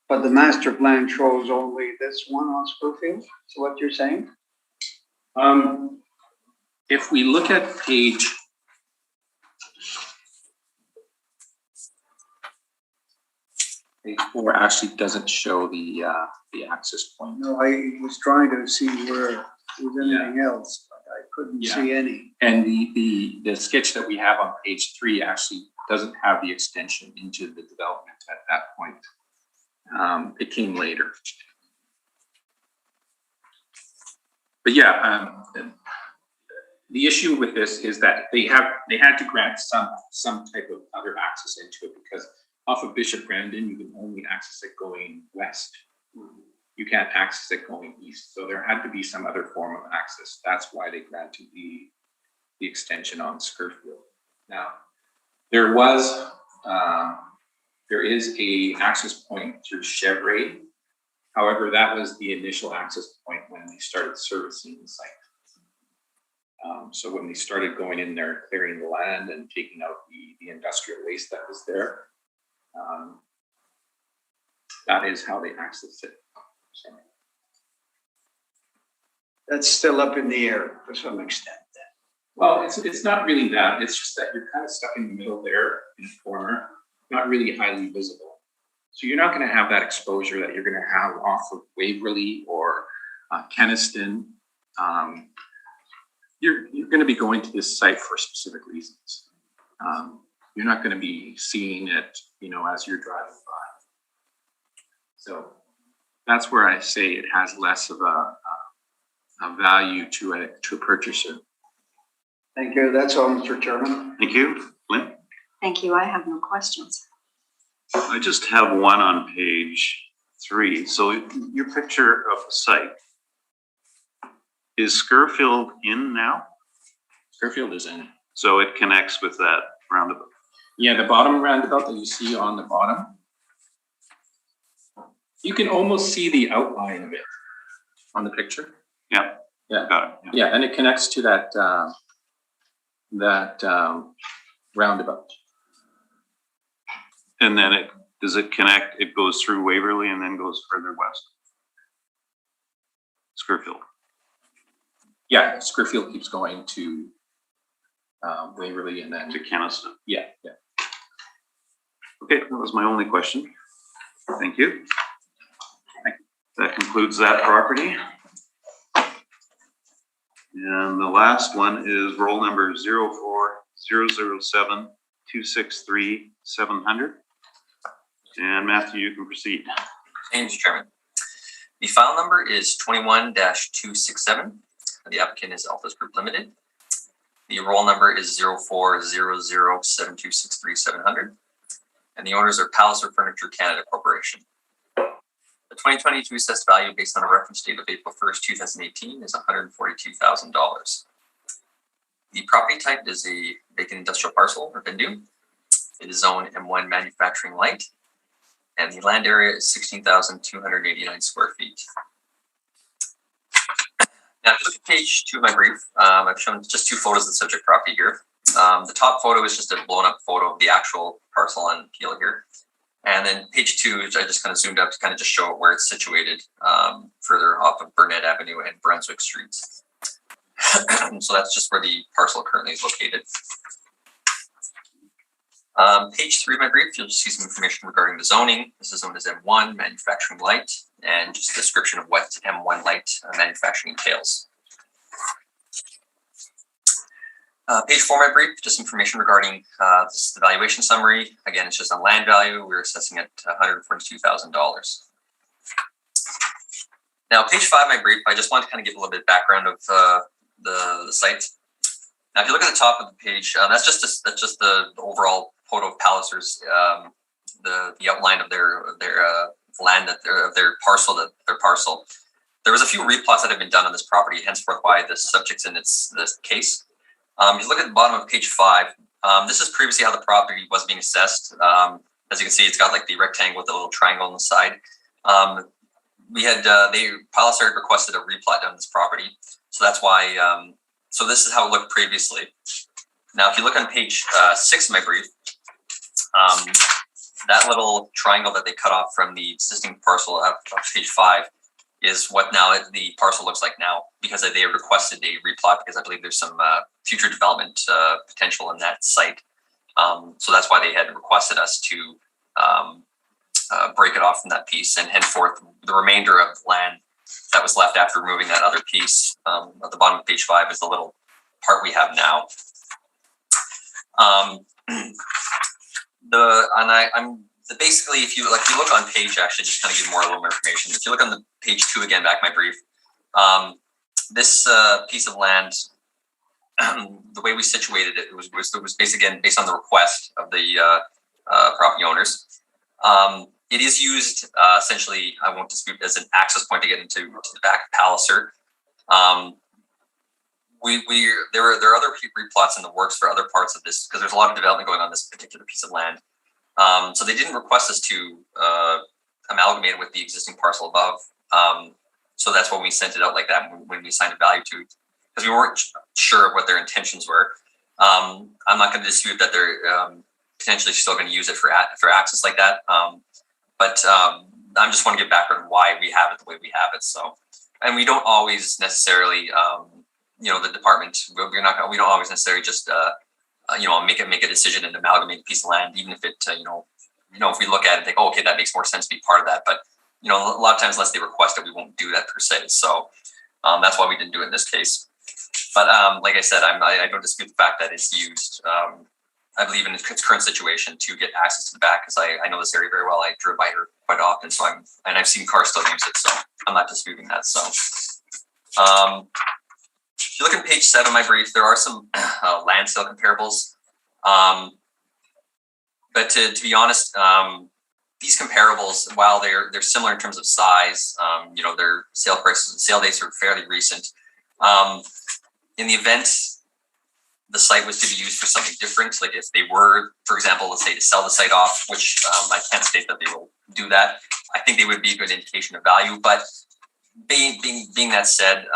But the master plan shows only this one on Scurfield? So what you're saying? If we look at page 4, actually doesn't show the access point. No, I was trying to see where there was anything else, but I couldn't see any. And the sketch that we have on page 3 actually doesn't have the extension into the development at that point. It came later. But the issue with this is that they had to grant some type of other access into it, because off of Bishop Brandon, you can only access it going west. You can't access it going east. So there had to be some other form of access. That's why they granted the the extension on Scurfield. Now, there is a access point through Chevrolet. However, that was the initial access point when they started servicing the site. So when they started going in there, clearing the land and taking out the industrial waste that was there, that is how they accessed it. So, That's still up in the air to some extent then. well, it's not really that. It's just that you're kind of stuck in the middle there in the corner, not really highly visible. So you're not going to have that exposure that you're going to have off of Waverly or Keniston. You're going to be going to this site for specific reasons. You're not going to be seeing it, as you're driving by. So that's where I say it has less of a value to a purchaser. Thank you. That's all, Mr. Chairman. Thank you. Lynn? Thank you. I have no questions. I just have one on page 3. So your picture of the site, is Scurfield in now? Scurfield is in. So it connects with that roundabout. Yeah, the bottom roundabout that you see on the bottom, you can almost see the outline of it on the picture. Yeah. Yeah. Got it. Yeah, and it connects to that roundabout. And then does it connect? It goes through Waverly and then goes further west. Scurfield. Yeah, Scurfield keeps going to Waverly and then To Keniston. yeah. Okay, that was my only question. Thank you. That concludes that property. And the last one is roll number 04007263-700. And Matthew, you can proceed. Thank you, Mr. Chairman. The file number is 21-267. The applicant is Alphas Group Limited. The roll number is 04007263-700. And the owners are Palliser Furniture Canada Corporation. The 2022 assessed value based on a reference date of April 1st, 2018 is $142,000. The property type is a vacant industrial parcel or VINDU. It is zone M1 manufacturing light. And the land area is 16,289 square feet. Now, if you look at page 2 of my brief, I've shown just 2 photos of the subject property here. The top photo is just a blown up photo of the actual parcel on peel here. And then page 2, which I just kind of zoomed up to kind of just show where it's situated further off of Burnett Avenue and Brunswick Streets. So that's just where the parcel currently is located. Page 3 of my brief, you'll just see some information regarding the zoning. This is zoned as M1, manufacturing light, and just a description of what M1 light manufacturing entails. Page 4 of my brief, just information regarding the valuation summary. Again, it's just on land value. We're assessing at $142,000. Now, page 5 of my brief, I just want to kind of give a little bit of background of the site. Now, if you look at the top of the page, that's just the overall photo of Palliser's, the outline of their land, their parcel. There was a few replots that have been done on this property, henceforth why the subject's in this case. If you look at the bottom of page 5, this is previously how the property was being assessed. As you can see, it's got like the rectangle with the little triangle on the side. Palliser had requested a replat done on this property, so that's why. So this is how it looked previously. Now, if you look on page 6 of my brief, that little triangle that they cut off from the existing parcel of page 5 is what now the parcel looks like now, because they requested a replat because I believe there's some future development potential in that site. So that's why they had requested us to break it off from that piece, and henceforth the remainder of the land that was left after removing that other piece at the bottom of page 5 is the little part we have now. Basically, if you look on page, actually, just kind of give a little more information. If you look on the page 2 again, back my brief, this piece of land, the way we situated it, was basically again based on the request of the property owners. It is used essentially, I won't dispute, as an access point to get into the back of Palliser. there are other replots in the works for other parts of this, because there's a lot of development going on this particular piece of land. So they didn't request us to amalgamate it with the existing parcel above. So that's when we sent it out like that when we assigned a value to, because we weren't sure of what their intentions were. I'm not going to dispute that they're potentially still going to use it for access like that. But I just want to give background on why we have it the way we have it. So, and we don't always necessarily, the department, we don't always necessarily just, make a decision and amalgamate a piece of land, even if it, if we look at it and think, oh, okay, that makes more sense to be part of that. But, a lot of times unless they request it, we won't do that per se. So that's why we didn't do it in this case. But like I said, I don't dispute the fact that it's used, I believe, in its current situation to get access to the back, because I know this area very well. I drove by here quite often, so I've seen cars still use it, so I'm not disputing that. So if you look at page 7 of my brief, there are some land sale comparables. But to be honest, these comparables, while they're similar in terms of size, their sale prices, sale dates are fairly recent. In the event the site was to be used for something different, like if they were, for example, let's say to sell the site off, which I can't state that they will do that, I think they would be a good indication of value. But being that said,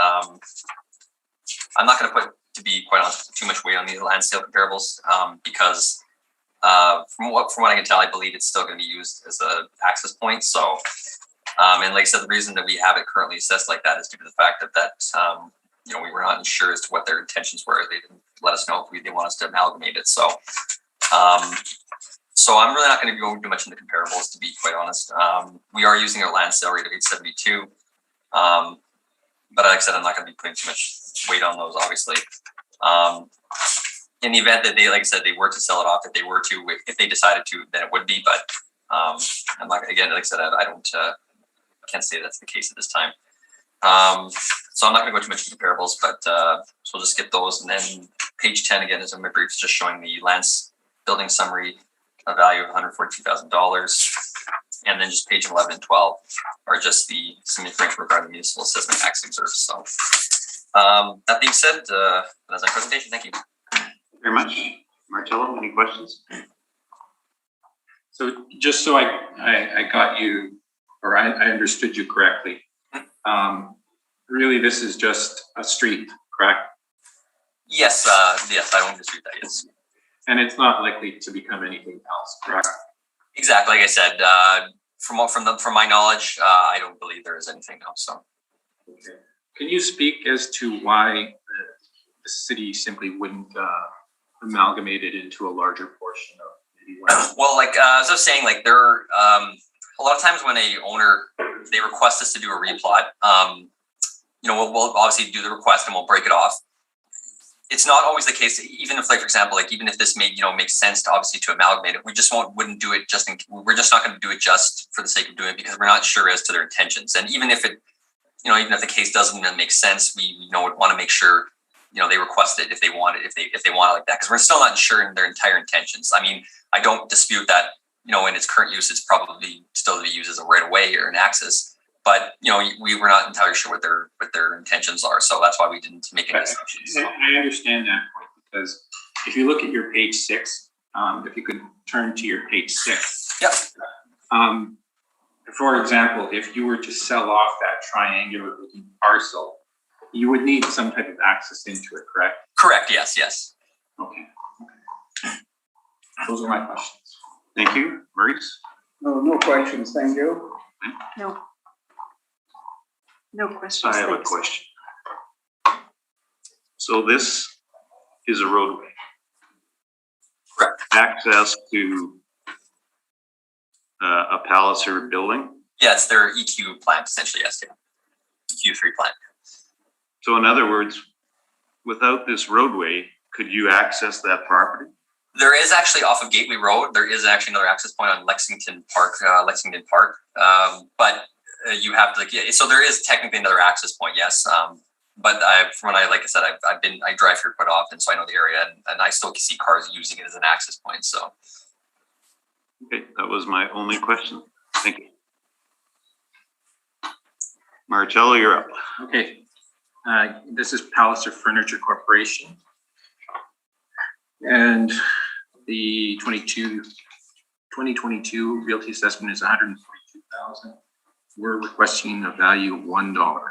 I'm not going to put, to be quite honest, too much weight on these land sale comparables because from what I can tell, I believe it's still going to be used as an access point. So, and like I said, the reason that we have it currently assessed like that is due to the fact that we were not sure as to what their intentions were. They didn't let us know if they want us to amalgamate it. So, so I'm really not going to go too much into comparables, to be quite honest. We are using our land sale rate of 872. But like I said, I'm not going to be putting too much weight on those, obviously. In the event that they, like I said, they were to sell it off, if they decided to, then it would be. But I'm not, again, like I said, I can't say that's the case at this time. So I'm not going to go too much into comparables, but so we'll just skip those. And then page 10 again is in my briefs, just showing the lands building summary, a value of $142,000. And then just page 11 and 12 are just some information regarding the municipal assessment tax reserves. So that being said, that's my presentation. Thank you. Very much. Marcello, any questions? So just so I got you, or I understood you correctly, really this is just a street, correct? Yes, yes, I won't dispute that, yes. And it's not likely to become anything else, correct? Exactly, like I said, from my knowledge, I don't believe there is anything else. So, okay. Can you speak as to why the city simply wouldn't amalgamate it into a larger portion of maybe land? Well, like as I was saying, like there a lot of times when a owner, they request us to do a replot, we'll obviously do the request and we'll break it off. It's not always the case, even if, like, for example, like even if this makes sense to obviously to amalgamate it, we just wouldn't do it we're just not going to do it just for the sake of doing it, because we're not sure as to their intentions. And even if it, even if the case doesn't make sense, we want to make sure, they request it if they want it, if they want it like that, because we're still not sure in their entire intentions. I mean, I don't dispute that, in its current use, it's probably still to be used as a right of way or an access. But we were not entirely sure what their intentions are, so that's why we didn't make any assumptions. So. I understand that point, because if you look at your page 6, if you could turn to your page 6. Yep. For example, if you were to sell off that triangular looking parcel, you would need some type of access into it, correct? Correct. Yes. Okay. Those are my questions. Thank you. Maurice? No questions, thank you. No questions. I have a question. So this is a roadway. Correct. Access to a palace or a building. Yeah, it's their EQ plant, essentially, yes. Yeah. EQ3 plant. So in other words, without this roadway, could you access that property? There is actually off of Gateway Road. There is actually another access point on Lexington Park. But you have to so there is technically another access point, yes. But I drive here quite often, so I know the area, and I still see cars using it as an access point. So, okay, that was my only question. Thank you. Marcello, you're up. Okay. This is Palliser Furniture Corporation. And the 2022 realty assessment is $142,000. We're requesting a value of $1.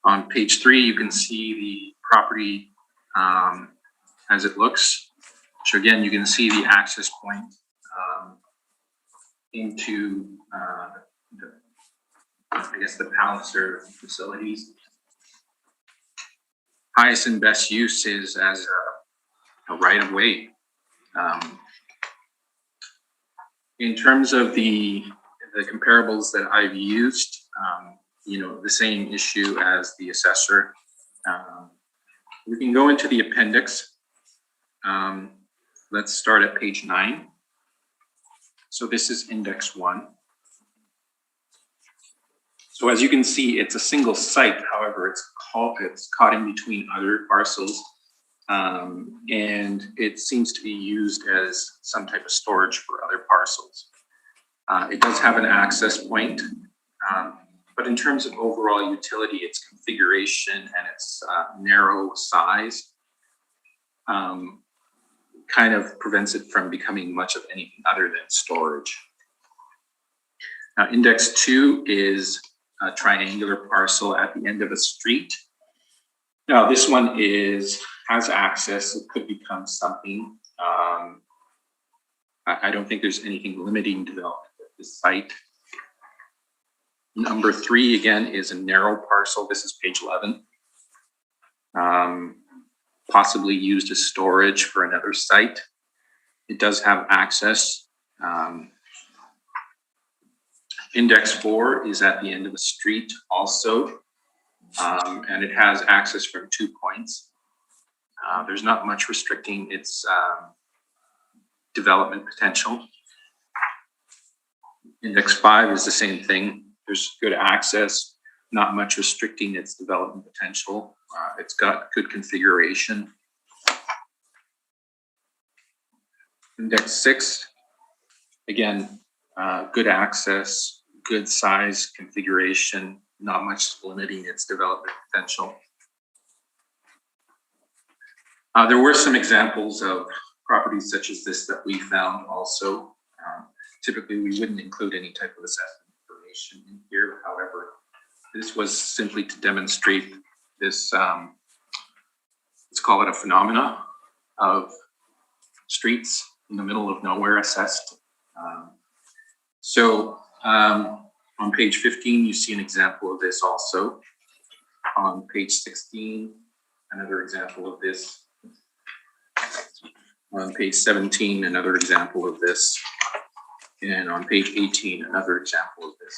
On page 3, you can see the property as it looks. So again, you can see the access point into the Palliser facilities. Highest and best use is as a right of way. In terms of the comparables that I've used, the same issue as the assessor. We can go into the appendix. Let's start at page 9. So this is index 1. So as you can see, it's a single site. However, it's caught in between other parcels. And it seems to be used as some type of storage for other parcels. It does have an access point, but in terms of overall utility, its configuration and its narrow size kind of prevents it from becoming much of anything other than storage. Now, index 2 is a triangular parcel at the end of a street. Now, this one has access. It could become something. I don't think there's anything limiting development at this site. Number 3, again, is a narrow parcel. This is page 11. Possibly used as storage for another site. It does have access. Index 4 is at the end of the street also, and it has access from 2 points. There's not much restricting its development potential. Index 5 is the same thing. There's good access, not much restricting its development potential. It's got good configuration. Index 6, again, good access, good size, configuration, not much limiting its development potential. There were some examples of properties such as this that we found also. Typically, we wouldn't include any type of assessment information in here. However, this was simply to demonstrate this, let's call it a phenomena of streets in the middle of nowhere assessed. On page 15, you see an example of this also. On page 16, another example of this. On page 17, another example of this. And on page 18, another example of this.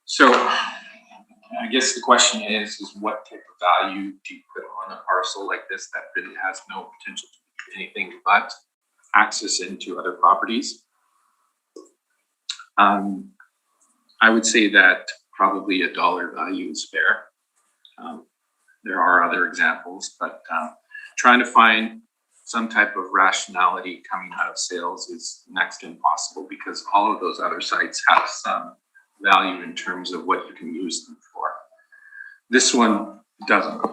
So I guess the question is what type of value do you put on a parcel like this that really has no potential to be anything but access into other properties? I would say that probably $1 value is fair. There are other examples, but trying to find some type of rationality coming out of sales is next to impossible because all of those other sites have some value in terms of what you can use them for. This one doesn't.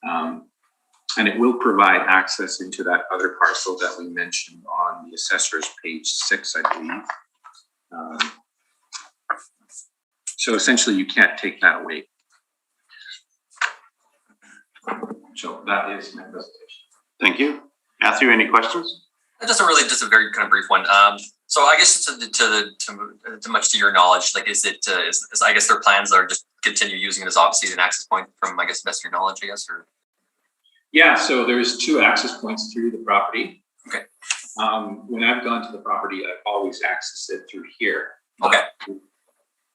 And it will provide access into that other parcel that we mentioned on the assessor's page 6, I believe. So essentially you can't take that away. So that is my presentation. Thank you. Matthew, any questions? Just a very kind of brief one. So I guess to much to your knowledge, like is I guess their plans are just continue using it as obviously an access point from I guess best of your knowledge, I guess, or? Yeah, so there's 2 access points through the property. Okay. When I've gone to the property, I've always accessed it through here. Okay.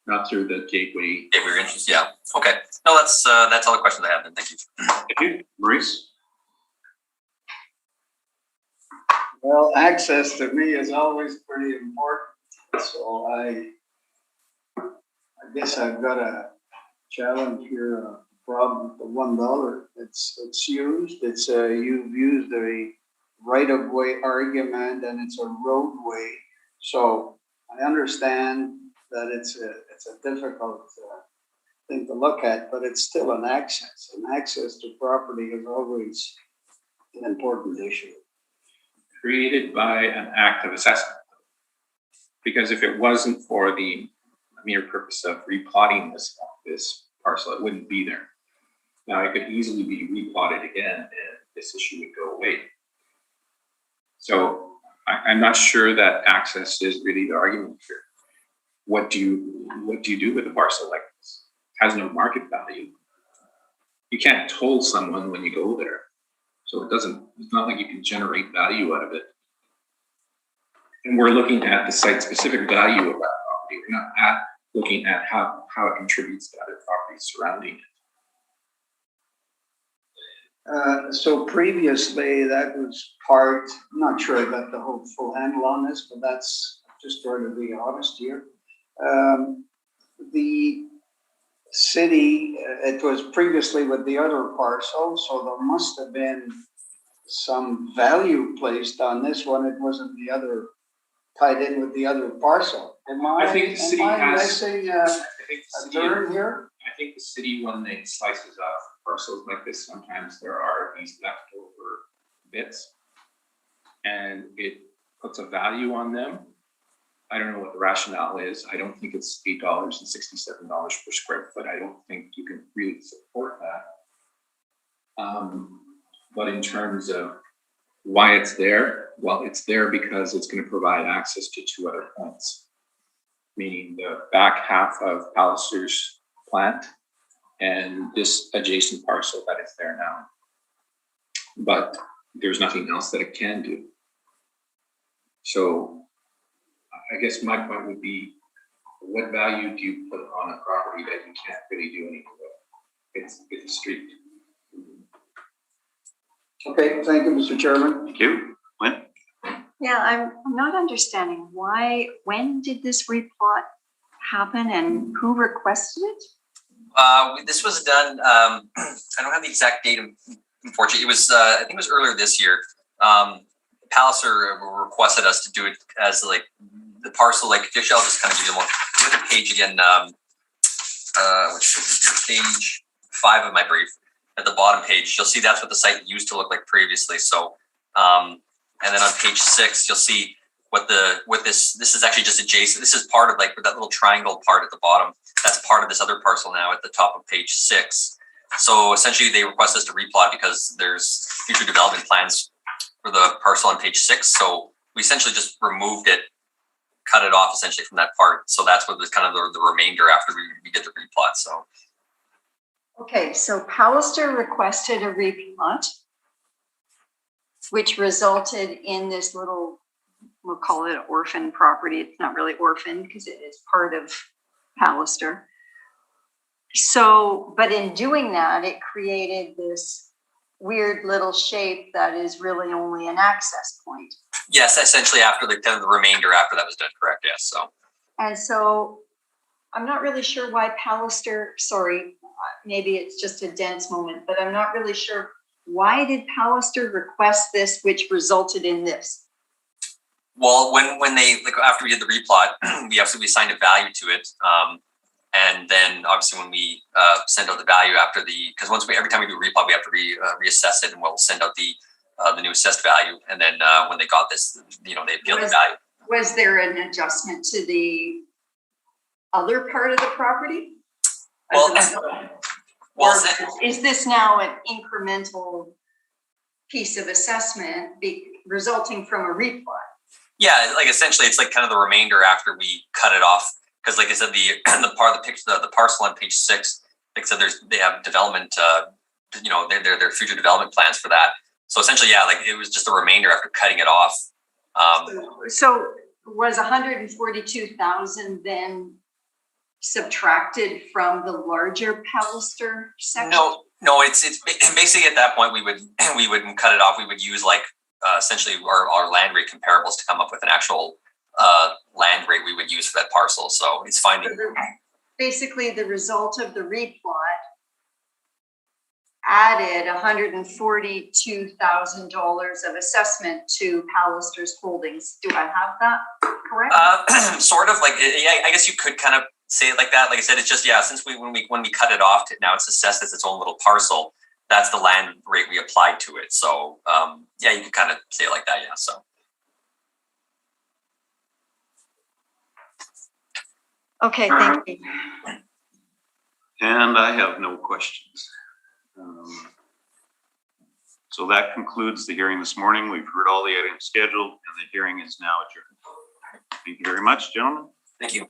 Not through the gateway. If we're interested, yeah. Okay. No, that's all the questions I have then. Thank you. Thank you. Maurice? Well, access to me is always pretty important. So I guess I've got a challenge here, a problem with the $1. It's used. You've used a right-of-way argument, and it's a roadway. So I understand that it's a difficult thing to look at, but it's still an access. And access to property is always an important issue. Created by an act of assessment. Because if it wasn't for the mere purpose of replotting this parcel, it wouldn't be there. Now, it could easily be replotted again and this issue would go away. So I'm not sure that access is really the argument here. What do you do with a parcel like this? It has no market value. You can't toll someone when you go there. So it's not like you can generate value out of it. And we're looking at the site-specific value of that property. We're not looking at how it contributes to other properties surrounding it. So previously that was part, I'm not sure I got the whole full handle on this, but that's just trying to be honest here. The city, it was previously with the other parcel, so there must have been some value placed on this one. It wasn't the other, tied in with the other parcel. I think the city has. Missing I think the a city, turn here? I think the city, when they slices up parcels like this, sometimes there are these leftover bits, and it puts a value on them. I don't know what the rationale is. I don't think it's $8.67 per square foot. I don't think you can really support that. But in terms of why it's there, well, it's there because it's going to provide access to two other points, meaning the back half of Palliser's plant and this adjacent parcel that is there now. But there's nothing else that it can do. So I guess my point would be, what value do you put on a property that you can't really do anything with? It's a street. Okay, thank you, Mr. Chairman. Thank you. Lynn? Yeah, I'm not understanding when did this replot happen and who requested it? This was done, I don't have the exact date, unfortunately. It was, I think it was earlier this year. Palliser requested us to do it as like the parcel, like, I'll just kind of give you more. Look at the page again, which is page 5 of my brief. At the bottom page, you'll see that's what the site used to look like previously. So, and then on page 6, you'll see what this is actually just adjacent. This is part of like that little triangle part at the bottom. That's part of this other parcel now at the top of page 6. So essentially they request us to replot because there's future development plans for the parcel on page 6. So we essentially just removed it, cut it off essentially from that part. So that's what was kind of the remainder after we did the replot. So. Okay, so Palliser requested a replot, which resulted in this little, we'll call it orphan property. It's not really orphan because it is part of Palliser. So, but in doing that, it created this weird little shape that is really only an access point. Yes, essentially after the remainder after that was done, correct, yes, so. And so I'm not really sure why Palliser, sorry, maybe it's just a dense moment, but I'm not really sure. Why did Palliser request this, which resulted in this? Well, when they, like after we did the replot, we assigned a value to it. And then obviously when we send out the value after because every time we do a replot, we have to reassess it, and we'll send out the new assessed value. And then when they got this, they appealed the value. Was there an adjustment to the other part of the property? Well, is this now an incremental piece of assessment resulting from a replot? Yeah, like essentially it's like kind of the remainder after we cut it off. Because like I said, the part of the picture, the parcel on page 6, like I said, they have development, their future development plans for that. So essentially, yeah, like it was just the remainder after cutting it off. So was 142,000 then subtracted from the larger Palliser section? No, it's basically at that point we would cut it off. We would use like essentially our land rate comparables to come up with an actual land rate we would use for that parcel. So it's fine. Basically, the result of the replot added $142,000 of assessment to Palliser's holdings. Do I have that correct? Sort of like, yeah, I guess you could kind of say it like that. Like I said, it's just, yeah, since when we cut it off, now it's assessed as its own little parcel. That's the land rate we applied to it. So, yeah, you could kind of say it like that. Yeah. So. Okay, thank you. And I have no questions. So that concludes the hearing this morning. We've heard all the items scheduled and the hearing is now adjourned. Thank you very much, gentlemen. Thank you.